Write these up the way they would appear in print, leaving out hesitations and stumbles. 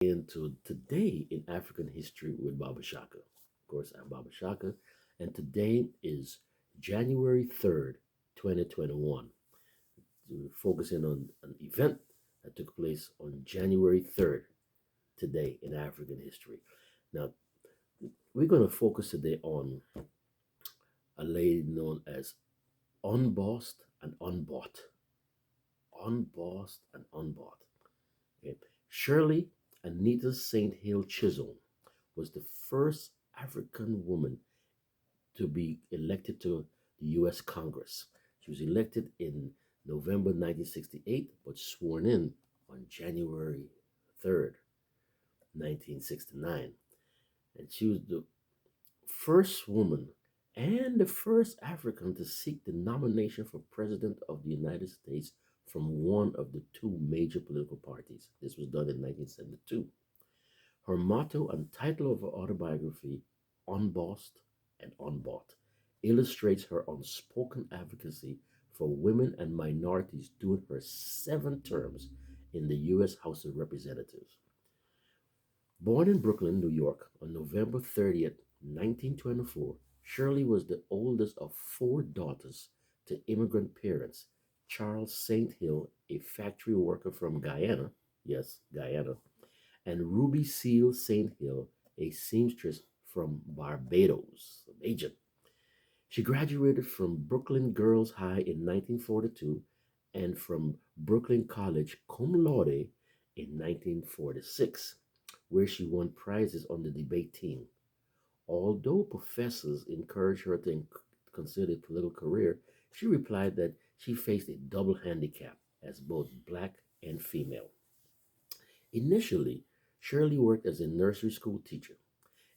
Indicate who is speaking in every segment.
Speaker 1: Into Today in African History with Baba Shaka. Of course, I'm Baba Shaka, and today is January 3rd, 2021. We're focusing on an event that took place on January 3rd, today in African history. Now, we're going to focus today on a lady known as Unbossed and Unbought. Unbossed and Unbought. Okay. Shirley Anita St. Hill Chisholm was the first African woman to be elected to the U.S. Congress. She was elected in November 1968, but sworn in on January 3rd, 1969. And she was the first woman and the first African to seek the nomination for President of the United States from one of the two major political parties. This was done in 1972. Her motto and title of her autobiography, Unbossed and Unbought, illustrates her unspoken advocacy for women and minorities during her 7 terms in the U.S. House of Representatives. Born in Brooklyn, New York on November 30th, 1924, Shirley was the oldest of four daughters to immigrant parents, Charles St. Hill, a factory worker from Guyana, yes, Guyana, and Ruby Seal St. Hill, a seamstress from Barbados. Imagine. She graduated from Brooklyn Girls High in 1942 and from Brooklyn College cum laude in 1946, where she won prizes on the debate team. Although professors encouraged her to consider a political career, she replied that she faced a double handicap as both black and female. Initially, Shirley worked as a nursery school teacher.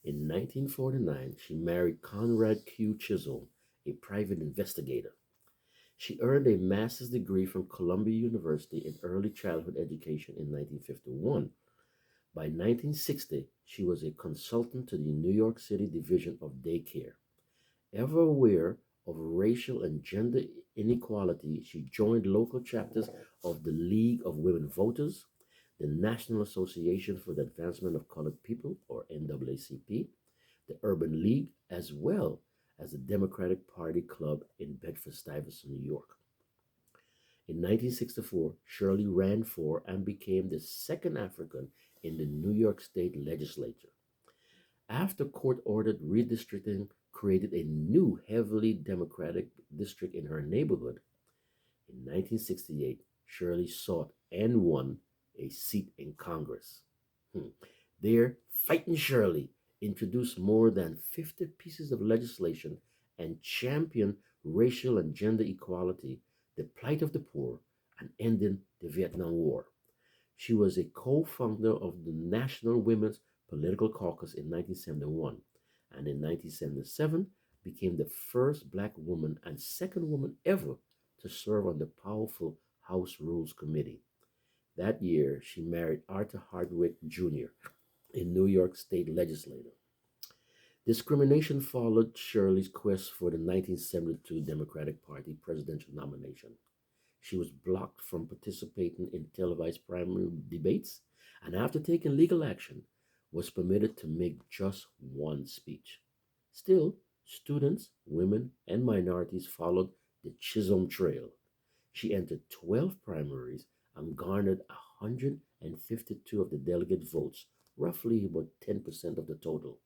Speaker 1: In 1949, she married Conrad Q. Chisholm, a private investigator. She earned a master's degree from Columbia University in early childhood education in 1951. By 1960, she was a consultant to the New York City Division of Daycare. Ever aware of racial and gender inequality, she joined local chapters of the League of Women Voters, the National Association for the Advancement of Colored People, or NAACP, the Urban League, as well as the Democratic Party Club in Bedford-Stuyvesant, New York. In 1964, Shirley ran for and became the second African in the New York State Legislature. After court ordered redistricting created a new heavily Democratic district in her neighborhood, in 1968, Shirley sought and won a seat in Congress. There, Fighting Shirley introduced more than 50 pieces of legislation and championed racial and gender equality, the plight of the poor, and ending the Vietnam War. She was a co-founder of the National Women's Political Caucus in 1971, and in 1977 became the first black woman and second woman ever to serve on the powerful House Rules Committee. That year, she married Arthur Hardwick Jr., a New York State legislator. Discrimination followed Shirley's quest for the 1972 Democratic Party presidential nomination. She was blocked from participating in televised primary debates, and after taking legal action, was permitted to make just one speech. Still, students, women, and minorities followed the Chisholm Trail. She entered 12 primaries and garnered 152 of the delegate votes, roughly about 10% of the total,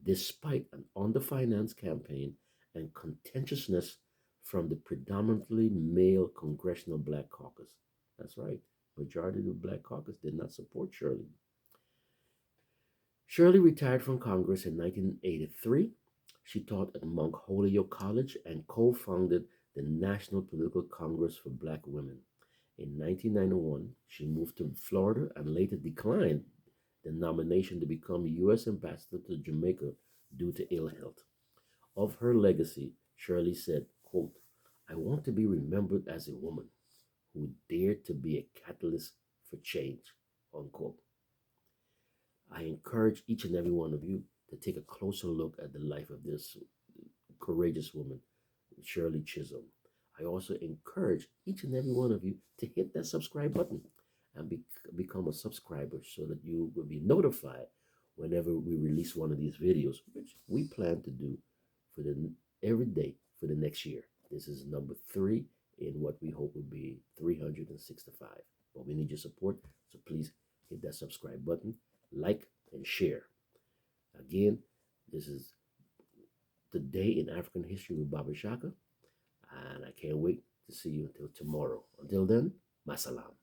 Speaker 1: despite an underfinanced campaign and contentiousness from the predominantly male Congressional Black Caucus. That's right, majority of the Black Caucus did not support Shirley. Shirley retired from Congress in 1983. She taught at Mount Holyoke College and co founded the National Political Congress for Black Women. In 1991, she moved to Florida and later declined the nomination to become U.S. Ambassador to Jamaica due to ill health. Of her legacy, Shirley said, quote, I want to be remembered as a woman who dared to be a catalyst for change, unquote. I encourage each and every one of you to take a closer look at the life of this courageous woman, Shirley Chisholm. I also encourage each and every one of you to hit that subscribe button and become a subscriber so that you will be notified whenever we release one of these videos, which we plan to do for the every day for the next year. This is number 3 in what we hope will be 365. But we need your support, so please hit that subscribe button, like, and share. Again, this is Today in African History with Baba Shaka, and I can't wait to see you until tomorrow. Until then, masalam.